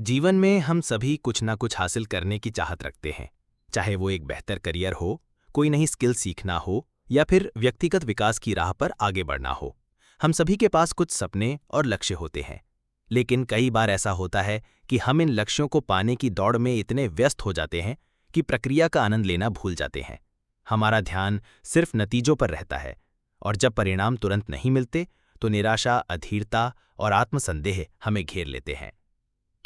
जीवन में हम सभी कुछ ना कुछ हासिल करने की चाहत रखते हैं। चाहे वो एक बेहतर करियर हो, कोई नई स्किल सीखना हो या फिर व्यक्तिगत विकास की राह पर आगे बढ़ना हो। हम सभी के पास कुछ सपने और लक्ष्य होते हैं। लेकिन कई बार ऐसा होता है कि हम इन लक्ष्यों को पाने की दौड़ में इतने व्यस्त हो जाते हैं कि प्रक्रिया का आनंद लेना भूल जाते हैं। हमारा ध्यान सिर्फ नतीजों पर रहता है, और जब परिणाम तुरंत नहीं मिलते तो निराशा, अधीरता और आत्मसंदेह हमें घेर लेते हैं।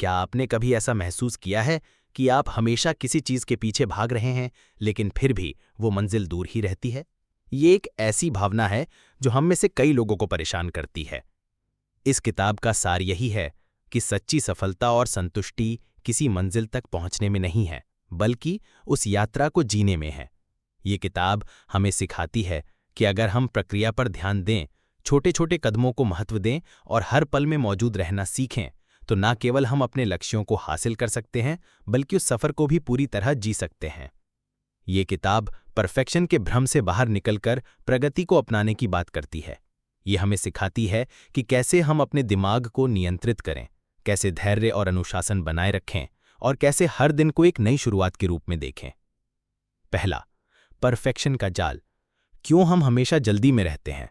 क्या आपने कभी ऐसा महसूस किया है कि आप हमेशा किसी चीज के पीछे भाग रहे हैं, लेकिन फिर भी वो मंजिल दूर ही रहती है? ये एक ऐसी भावना है जो हम में से कई लोगों को परेशान करती है। इस किताब का सार यही है कि सच्ची सफलता और संतुष्टि किसी मंजिल तक पहुंचने में नहीं है, बल्कि उस यात्रा को जीने में है। ये किताब हमें सिखाती है कि अगर हम प्रक्रिया पर ध्यान दें, छोटे छोटे कदमों को महत्व दें और हर पल में मौजूद रहना सीखें, तो न केवल हम अपने लक्ष्यों को हासिल कर सकते हैं, बल्कि उस सफर को भी पूरी तरह जी सकते हैं। ये किताब परफेक्शन के भ्रम से बाहर निकलकर प्रगति को अपनाने की बात करती है। ये हमें सिखाती है कि कैसे हम अपने दिमाग को नियंत्रित करें, कैसे धैर्य और अनुशासन बनाए रखें और कैसे हर दिन को एक नई शुरुआत के रूप में देखें। पहला, परफेक्शन का जाल। क्यों हम हमेशा जल्दी में रहते हैं?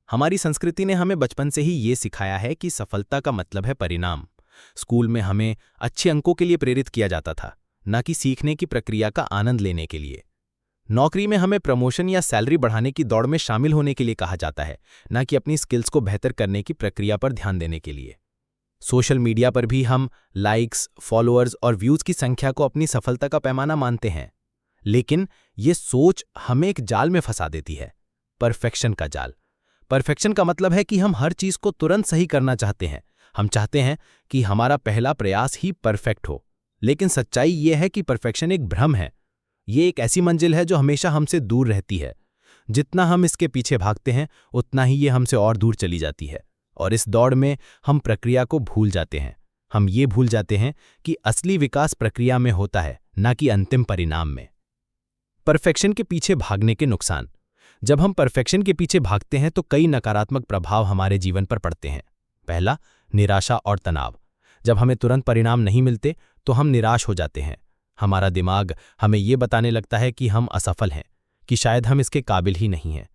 हमारी संस्कृति ने हमें बचपन से ही ये सिखाया है कि सफलता का मतलब है परिणाम। स्कूल में हमें अच्छे अंकों के लिए प्रेरित किया जाता था, न कि सीखने की प्रक्रिया का आनंद लेने के लिए। नौकरी में हमें प्रमोशन या सैलरी बढ़ाने की दौड़ में शामिल होने के लिए कहा जाता है, न कि अपनी स्किल्स को बेहतर करने की प्रक्रिया पर ध्यान देने के लिए। सोशल मीडिया पर भी हम लाइक्स, फॉलोअर्स और व्यूज की संख्या को अपनी सफलता का पैमाना मानते हैं। लेकिन ये सोच हमें एक जाल में फंसा देती है, परफेक्शन का जाल। परफेक्शन का मतलब है कि हम हर चीज को तुरंत सही करना चाहते हैं। हम चाहते हैं कि हमारा पहला प्रयास ही परफेक्ट हो। लेकिन सच्चाई यह है कि परफेक्शन एक भ्रम है। ये एक ऐसी मंजिल है जो हमेशा हमसे दूर रहती है। जितना हम इसके पीछे भागते हैं, उतना ही ये हमसे और दूर चली जाती है। और इस दौड़ में हम प्रक्रिया को भूल जाते हैं। हम ये भूल जाते हैं कि असली विकास प्रक्रिया में होता है, न कि अंतिम परिणाम में। परफेक्शन के पीछे भागने के नुकसान। जब हम परफेक्शन के पीछे भागते हैं तो कई नकारात्मक प्रभाव हमारे जीवन पर पड़ते हैं। पहला, निराशा और तनाव। जब हमें तुरंत परिणाम नहीं मिलते तो हम निराश हो जाते हैं। हमारा दिमाग हमें ये बताने लगता है कि हम असफल हैं, कि शायद हम इसके काबिल ही नहीं हैं।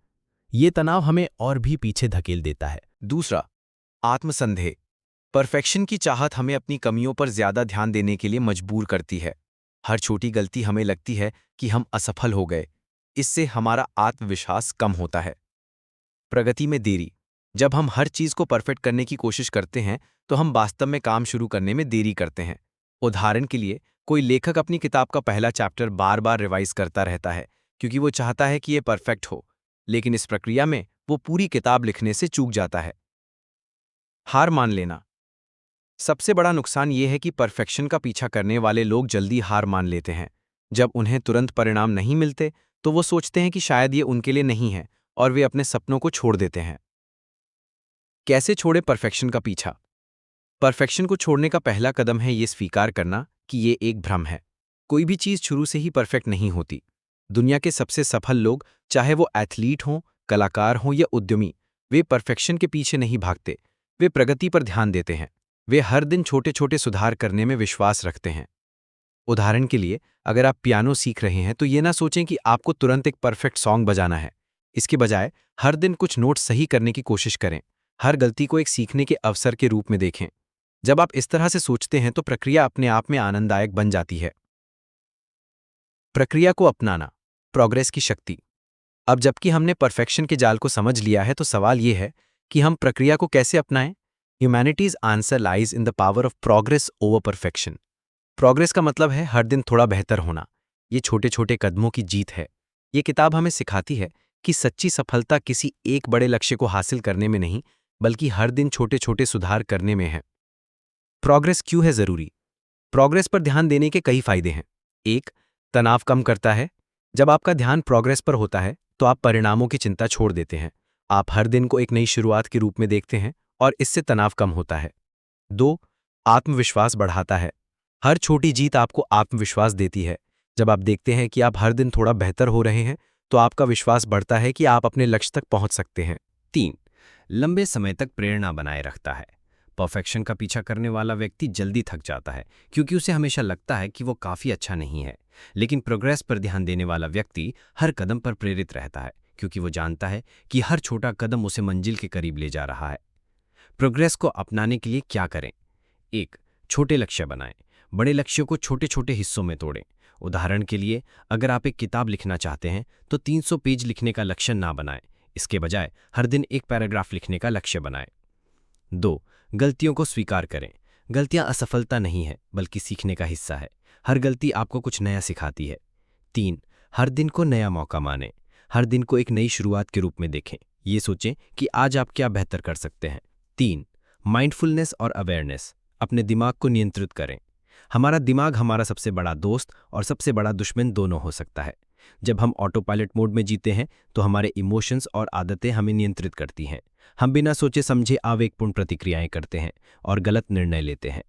ये तनाव हमें और भी पीछे धकेल देता है। दूसरा, आत्मसंदेह। परफेक्शन की चाहत हमें अपनी कमियों पर ज्यादा ध्यान देने के लिए मजबूर करती है। हर छोटी गलती हमें लगती है कि हम असफल हो गए। इससे हमारा आत्मविश्वास कम होता है। प्रगति में देरी। जब हम हर चीज को परफेक्ट करने की कोशिश करते हैं तो हम वास्तव में काम शुरू करने में देरी करते हैं। उदाहरण के लिए, कोई लेखक अपनी किताब का पहला चैप्टर बार बार रिवाइज करता रहता है क्योंकि वो चाहता है कि ये परफेक्ट हो, लेकिन इस प्रक्रिया में वो पूरी किताब लिखने से चूक जाता है। हार मान लेना। सबसे बड़ा नुकसान ये है कि परफेक्शन का पीछा करने वाले लोग जल्दी हार मान लेते हैं। जब उन्हें तुरंत परिणाम नहीं मिलते तो वो सोचते हैं कि शायद ये उनके लिए नहीं है और वे अपने सपनों को छोड़ देते हैं। कैसे छोड़े परफेक्शन का पीछा? परफेक्शन को छोड़ने का पहला कदम है ये स्वीकार करना कि ये एक भ्रम है। कोई भी चीज शुरू से ही परफेक्ट नहीं होती। दुनिया के सबसे सफल लोग, चाहे वो एथलीट हों, कलाकार हों या उद्यमी, वे परफेक्शन के पीछे नहीं भागते। वे प्रगति पर ध्यान देते हैं। वे हर दिन छोटे छोटे सुधार करने में विश्वास रखते हैं। उदाहरण के लिए, अगर आप पियानो सीख रहे हैं तो ये ना सोचें कि आपको तुरंत एक परफेक्ट सॉन्ग बजाना है। इसके बजाय हर दिन कुछ नोट सही करने की कोशिश करें। हर गलती को एक सीखने के अवसर के रूप में देखें। जब आप इस तरह से सोचते हैं तो प्रक्रिया अपने आप में आनंददायक बन जाती है। प्रक्रिया को अपनाना, प्रोग्रेस की शक्ति। अब जबकि हमने परफेक्शन के जाल को समझ लिया है तो सवाल यह है कि हम प्रक्रिया को कैसे अपनाएं। Humanities answer lies in the power of progress over perfection. Progress का मतलब है हर दिन थोड़ा बेहतर होना। ये छोटे छोटे कदमों की जीत है। ये किताब हमें सिखाती है कि सच्ची सफलता किसी एक बड़े लक्ष्य को हासिल करने में नहीं, बल्कि हर दिन छोटे छोटे सुधार करने में है। प्रोग्रेस क्यों है जरूरी? प्रोग्रेस पर ध्यान देने के कई फायदे हैं। एक, तनाव कम करता है। जब आपका ध्यान प्रोग्रेस पर होता है तो आप परिणामों की चिंता छोड़ देते हैं। आप हर दिन को एक नई शुरुआत के रूप में देखते हैं और इससे तनाव कम होता है। दो, आत्मविश्वास बढ़ाता है। हर छोटी जीत आपको आत्मविश्वास देती है। जब आप देखते हैं कि आप हर दिन थोड़ा बेहतर हो रहे हैं तो आपका विश्वास बढ़ता है कि आप अपने लक्ष्य तक पहुंच सकते हैं। तीन, लंबे समय तक प्रेरणा बनाए रखता है। परफेक्शन का पीछा करने वाला व्यक्ति जल्दी थक जाता है क्योंकि उसे हमेशा लगता है कि वो काफ़ी अच्छा नहीं है। लेकिन प्रोग्रेस पर ध्यान देने वाला व्यक्ति हर कदम पर प्रेरित रहता है क्योंकि वो जानता है कि हर छोटा कदम उसे मंजिल के करीब ले जा रहा है। प्रोग्रेस को अपनाने के लिए क्या करें? 1. छोटे लक्ष्य बनाएं। बड़े लक्ष्यों को छोटे छोटे हिस्सों में तोड़ें। उदाहरण के लिए, अगर आप एक किताब लिखना चाहते हैं तो 300 पेज लिखने का लक्ष्य ना बनाएं। इसके बजाय हर दिन एक पैराग्राफ लिखने का लक्ष्य बनाएं। 2. गलतियों को स्वीकार करें। गलतियां असफलता नहीं है बल्कि सीखने का हिस्सा है। हर गलती आपको कुछ नया सिखाती है। 3. हर दिन को नया मौका मानें। हर दिन को एक नई शुरुआत के रूप में देखें। ये सोचें कि आज आप क्या बेहतर कर सकते हैं। 3. माइंडफुलनेस और अवेयरनेस। अपने दिमाग को नियंत्रित करें। हमारा दिमाग हमारा सबसे बड़ा दोस्त और सबसे बड़ा दुश्मन दोनों हो सकता है। जब हम ऑटो पायलट मोड में जीते हैं तो हमारे इमोशंस और आदतें हमें नियंत्रित करती हैं। हम बिना सोचे समझे आवेगपूर्ण प्रतिक्रियाएं करते हैं और गलत निर्णय लेते हैं।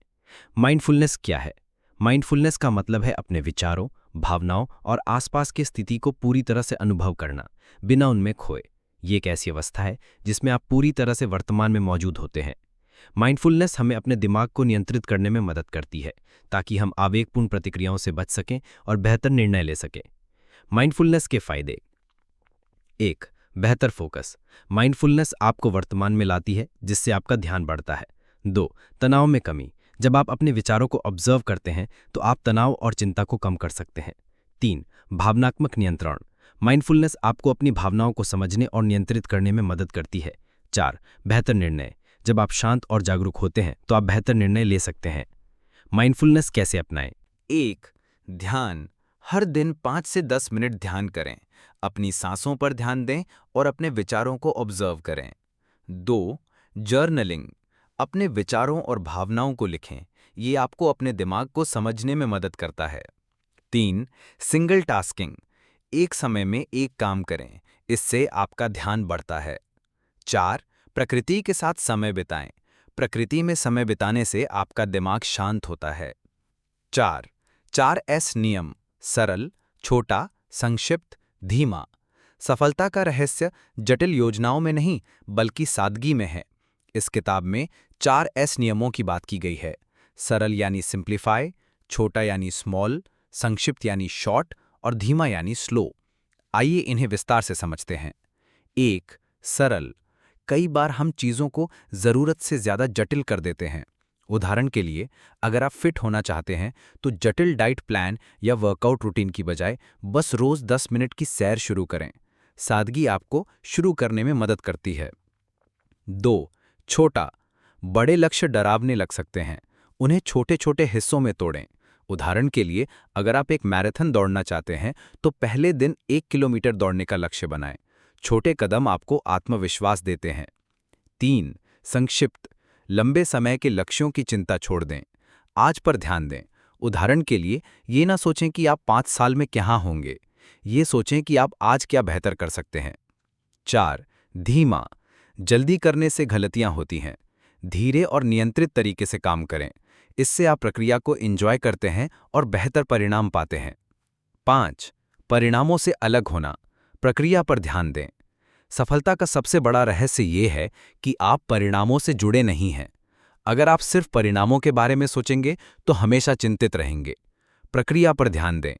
माइंडफुलनेस क्या है? माइंडफुलनेस का मतलब है अपने विचारों, भावनाओं और आसपास की स्थिति को पूरी तरह से अनुभव करना, बिना उनमें खोए। ये एक ऐसी अवस्था है जिसमें आप पूरी तरह से वर्तमान में मौजूद होते हैं। माइंडफुलनेस हमें अपने दिमाग को नियंत्रित करने में मदद करती है ताकि हम आवेगपूर्ण प्रतिक्रियाओं से बच सकें और बेहतर निर्णय ले सकें। माइंडफुलनेस के फायदे। 1. बेहतर फोकस। माइंडफुलनेस आपको वर्तमान में लाती है जिससे आपका ध्यान बढ़ता है। 2. तनाव में कमी। जब आप अपने विचारों को ऑब्जर्व करते हैं तो आप तनाव और चिंता को कम कर सकते हैं। 3. भावनात्मक नियंत्रण। माइंडफुलनेस आपको अपनी भावनाओं को समझने और नियंत्रित करने में मदद करती है। 4. बेहतर निर्णय। जब आप शांत और जागरूक होते हैं तो आप बेहतर निर्णय ले सकते हैं। माइंडफुलनेस कैसे अपनाएं? 1. ध्यान। हर दिन 5 से 10 मिनट ध्यान करें। अपनी सांसों पर ध्यान दें और अपने विचारों को ऑब्जर्व करें। 2. जर्नलिंग। अपने विचारों और भावनाओं को लिखें। ये आपको अपने दिमाग को समझने में मदद करता है। 3. Single tasking. एक समय में एक काम करें, इससे आपका ध्यान बढ़ता है। 4. प्रकृति के साथ समय बिताएं। प्रकृति में समय बिताने से आपका दिमाग शांत होता है। 4 एस नियम। सरल, छोटा, संक्षिप्त, धीमा। सफलता का रहस्य जटिल योजनाओं में नहीं बल्कि सादगी में है। इस किताब में 4 एस नियमों की बात की गई है। सरल यानी सिंप्लीफाई, छोटा यानी स्मॉल, संक्षिप्त यानी शॉर्ट और धीमा यानी स्लो। आइए इन्हें विस्तार से समझते हैं। 1. सरल। कई बार हम चीज़ों को ज़रूरत से ज़्यादा जटिल कर देते हैं। उदाहरण के लिए, अगर आप फिट होना चाहते हैं तो जटिल डाइट प्लान या वर्कआउट रूटीन की बजाय बस रोज़ 10 मिनट की सैर शुरू करें। सादगी आपको शुरू करने में मदद करती है। 2. छोटा। बड़े लक्ष्य डरावने लग सकते हैं। उन्हें छोटे छोटे हिस्सों में तोड़ें। उदाहरण के लिए, अगर आप एक मैराथन दौड़ना चाहते हैं तो पहले दिन 1 किलोमीटर दौड़ने का लक्ष्य बनाएं। छोटे कदम आपको आत्मविश्वास देते हैं। 3. संक्षिप्त। लंबे समय के लक्ष्यों की चिंता छोड़ दें। आज पर ध्यान दें। उदाहरण के लिए, ये ना सोचें कि आप 5 साल में कहाँ होंगे। ये सोचें कि आप आज क्या बेहतर कर सकते हैं। 4. धीमा। जल्दी करने से गलतियां होती हैं। धीरे और नियंत्रित तरीके से काम करें। इससे आप प्रक्रिया को एंजॉय करते हैं और बेहतर परिणाम पाते हैं। 5. परिणामों से अलग होना। प्रक्रिया पर ध्यान दें। सफलता का सबसे बड़ा रहस्य ये है कि आप परिणामों से जुड़े नहीं हैं। अगर आप सिर्फ परिणामों के बारे में सोचेंगे तो हमेशा चिंतित रहेंगे। प्रक्रिया पर ध्यान दें।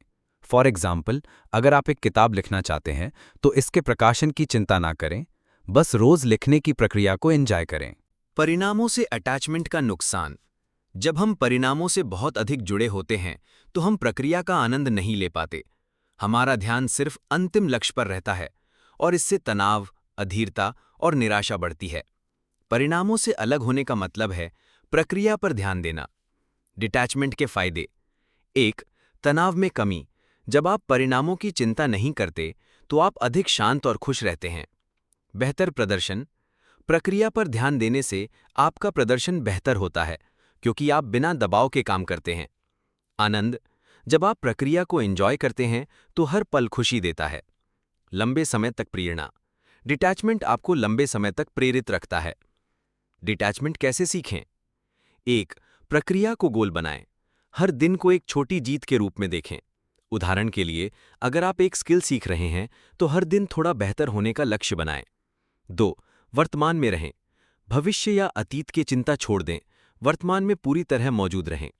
फॉर एग्जाम्पल, अगर आप एक किताब लिखना चाहते हैं तो इसके प्रकाशन की चिंता ना करें, बस रोज लिखने की प्रक्रिया को एंजॉय करें। परिणामों से अटैचमेंट का नुकसान। जब हम परिणामों से बहुत अधिक जुड़े होते हैं तो हम प्रक्रिया का आनंद नहीं ले पाते। हमारा ध्यान सिर्फ अंतिम लक्ष्य पर रहता है और इससे तनाव, अधीरता और निराशा बढ़ती है। परिणामों से अलग होने का मतलब है प्रक्रिया पर ध्यान देना। डिटैचमेंट के फायदे। 1. तनाव में कमी। जब आप परिणामों की चिंता नहीं करते तो आप अधिक शांत और खुश रहते हैं। बेहतर प्रदर्शन। प्रक्रिया पर ध्यान देने से आपका प्रदर्शन बेहतर होता है क्योंकि आप बिना दबाव के काम करते हैं। आनंद। जब आप प्रक्रिया को एंजॉय करते हैं तो हर पल खुशी देता है। लंबे समय तक प्रेरणा। डिटैचमेंट आपको लंबे समय तक प्रेरित रखता है। डिटैचमेंट कैसे सीखें? 1. प्रक्रिया को गोल बनाएं। हर दिन को एक छोटी जीत के रूप में देखें। उदाहरण के लिए, अगर आप एक स्किल सीख रहे हैं तो हर दिन थोड़ा बेहतर होने का लक्ष्य बनाएं। 2. वर्तमान में रहें। भविष्य या अतीत की चिंता छोड़ दें, वर्तमान में पूरी तरह मौजूद रहें।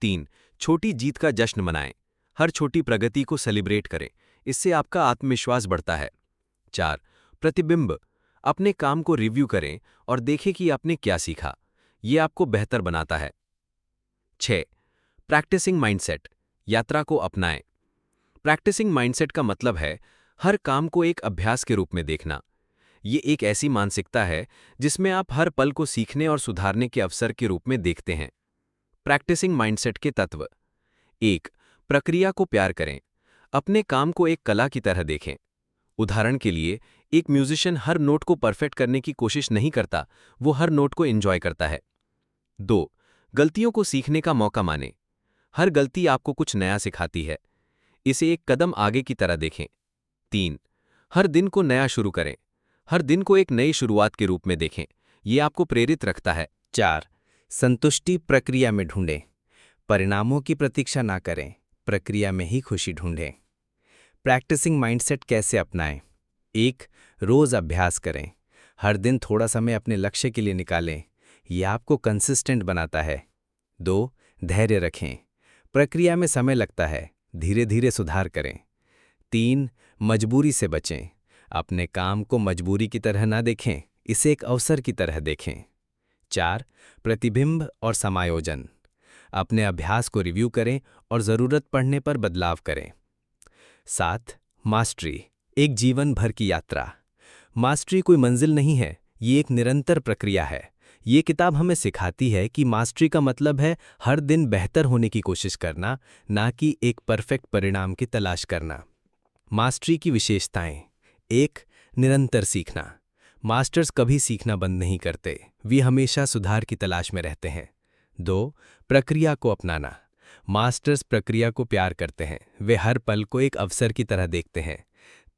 3. छोटी जीत का जश्न मनाएं, हर छोटी प्रगति को सेलिब्रेट करें, इससे आपका आत्मविश्वास बढ़ता है। 4. प्रतिबिंब, अपने काम को रिव्यू करें और देखें कि आपने क्या सीखा, ये आपको बेहतर बनाता है। 6. प्रैक्टिसिंग माइंडसेट, यात्रा को अपनाएं। प्रैक्टिसिंग माइंडसेट का मतलब है हर काम को एक अभ्यास के रूप में देखना। ये एक ऐसी मानसिकता है जिसमें आप हर पल को सीखने और सुधारने के अवसर के रूप में देखते हैं। प्रैक्टिसिंग माइंडसेट के तत्व। 1. प्रक्रिया को प्यार करें, अपने काम को एक कला की तरह देखें। उदाहरण के लिए, एक म्यूजिशियन हर नोट को परफेक्ट करने की कोशिश नहीं करता, वो हर नोट को एंजॉय करता है। 2. गलतियों को सीखने का मौका मानें, हर गलती आपको कुछ नया सिखाती है, इसे एक कदम आगे की तरह देखें। 3. हर दिन को नया शुरू करें, हर दिन को एक नई शुरुआत के रूप में देखें, ये आपको प्रेरित रखता है। 4. संतुष्टि प्रक्रिया में ढूंढें, परिणामों की प्रतीक्षा ना करें, प्रक्रिया में ही खुशी ढूंढें। प्रैक्टिसिंग माइंडसेट कैसे अपनाएं? 1. रोज अभ्यास करें, हर दिन थोड़ा समय अपने लक्ष्य के लिए निकालें, यह आपको कंसिस्टेंट बनाता है। 2. धैर्य रखें, प्रक्रिया में समय लगता है, धीरे धीरे सुधार करें। 3. मजबूरी से बचें, अपने काम को मजबूरी की तरह ना देखें, इसे एक अवसर की तरह देखें। 4. प्रतिबिंब और समायोजन, अपने अभ्यास को रिव्यू करें और ज़रूरत पड़ने पर बदलाव करें। 7. मास्टरी, एक जीवन भर की यात्रा। मास्टरी कोई मंजिल नहीं है, ये एक निरंतर प्रक्रिया है। ये किताब हमें सिखाती है कि मास्टरी का मतलब है हर दिन बेहतर होने की कोशिश करना, ना कि एक परफेक्ट परिणाम की तलाश करना। मास्टरी की विशेषताएं। 1. निरंतर सीखना, मास्टर्स कभी सीखना बंद नहीं करते, वे हमेशा सुधार की तलाश में रहते हैं। 2. प्रक्रिया को अपनाना, मास्टर्स प्रक्रिया को प्यार करते हैं, वे हर पल को एक अवसर की तरह देखते हैं।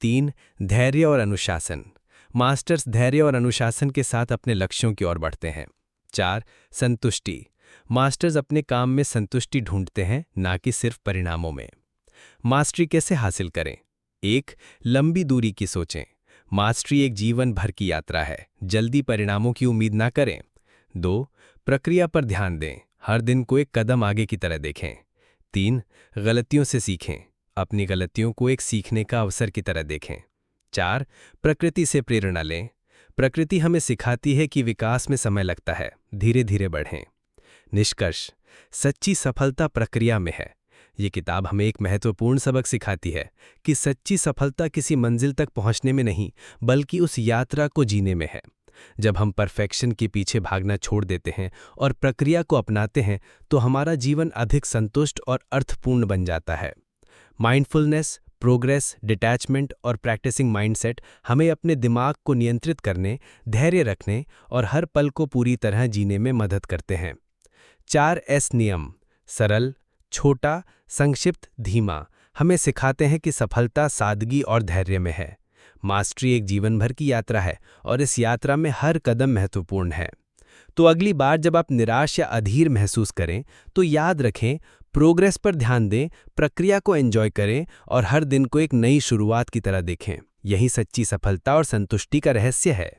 3. धैर्य और अनुशासन, मास्टर्स धैर्य और अनुशासन के साथ अपने लक्ष्यों की ओर बढ़ते हैं। 4. संतुष्टि, मास्टर्स अपने काम में संतुष्टि ढूंढते हैं, ना कि सिर्फ परिणामों में। मास्टरी कैसे हासिल करें? 1. लंबी दूरी की सोचें, मास्टरी एक जीवन भर की यात्रा है, जल्दी परिणामों की उम्मीद ना करें। 2. प्रक्रिया पर ध्यान दें, हर दिन को एक कदम आगे की तरह देखें। 3. गलतियों से सीखें, अपनी गलतियों को एक सीखने का अवसर की तरह देखें। 4. प्रकृति से प्रेरणा लें, प्रकृति हमें सिखाती है कि विकास में समय लगता है, धीरे धीरे बढ़ें। निष्कर्ष, सच्ची सफलता प्रक्रिया में है। ये किताब हमें एक महत्वपूर्ण सबक सिखाती है कि सच्ची सफलता किसी मंजिल तक पहुंचने में नहीं, बल्कि उस यात्रा को जीने में है। जब हम परफेक्शन के पीछे भागना छोड़ देते हैं और प्रक्रिया को अपनाते हैं, तो हमारा जीवन अधिक संतुष्ट और अर्थपूर्ण बन जाता है। माइंडफुलनेस, प्रोग्रेस, डिटैचमेंट और प्रैक्टिसिंग माइंडसेट हमें अपने दिमाग को नियंत्रित करने, धैर्य रखने और हर पल को पूरी तरह जीने में मदद करते हैं। 4S नियम, सरल, छोटा, संक्षिप्त, धीमा, हमें सिखाते हैं कि सफलता सादगी और धैर्य में है। मास्टरी एक जीवन भर की यात्रा है और इस यात्रा में हर कदम महत्वपूर्ण है। तो अगली बार जब आप निराश या अधीर महसूस करें, तो याद रखें, प्रोग्रेस पर ध्यान दें, प्रक्रिया को एंजॉय करें और हर दिन को एक नई शुरुआत की तरह देखें। यही सच्ची सफलता और संतुष्टि का रहस्य है।